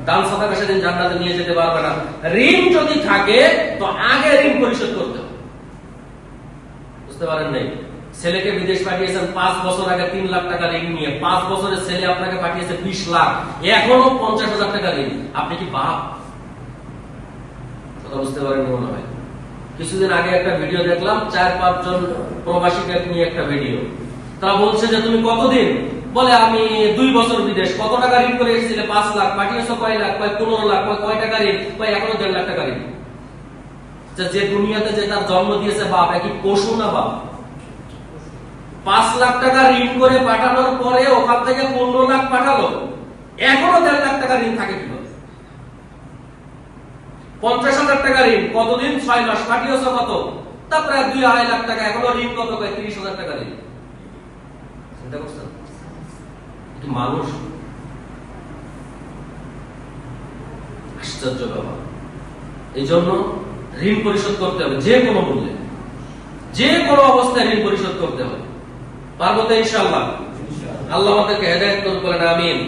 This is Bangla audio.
দান সাদাকা সেদিন জান্নাতে নিয়ে যেতে পারবে না। ঋণ যদি থাকে তো আগে ঋণ পরিশোধ করতে হবে। বুঝতে পারেন নাই? ছেলেকে বিদেশ পাঠিয়েছেন 5 বছর আগে 3 লাখ টাকা ঋণ নিয়ে, 5 বছরের ছেলে আপনাকে পাঠিয়েছে 20 লাখ, এখনো 50,000 টাকা ঋণ। আপনি কি বাপ? কথা বুঝতে পারেন মনে হয়। কিছুদিন আগে একটা ভিডিও দেখলাম, 4-5 জন প্রবাসীকে নিয়ে একটা ভিডিও। তারা বলছে যে তুমি কতদিন? বলে আমি 2 বছর বিদেশ। কত টাকা ঋণ করে এসেছিলে? 5 লাখ। পাঠিয়েছো কয় লাখ? কয় 15 লাখ। কয় টাকা ঋণ? কয় এখনো 1.5 লাখ টাকা ঋণ। যে দুনিয়াতে যে তার জন্ম দিয়েছে বাপ, একই পশু না বাপ? 5 লাখ টাকা ঋণ করে পাঠানোর পরে ওখান থেকে 15 লাখ পাঠালো, এখনো 1.5 লাখ টাকা ঋণ থাকে কিভাবে? 50,000 টাকা ঋণ কতদিন? 6 মাস। পাঠিয়েছো কত? তা প্রায় 2-2.5 লাখ টাকা। এখনো ঋণ কত? 30,000 টাকা ঋণ। চিন্তা করছেন? কি মানুষ? আশ্চর্য ব্যাপার। এই জন্য ঋণ পরিশোধ করতে হবে, যে কোনো মূল্যে, যে কোনো অবস্থায় ঋণ পরিশোধ করতে হবে। পারবো তো ইনশাআল্লাহ? আল্লাহ আমাদেরকে হেদায়েত করুন, বলেন আমিন।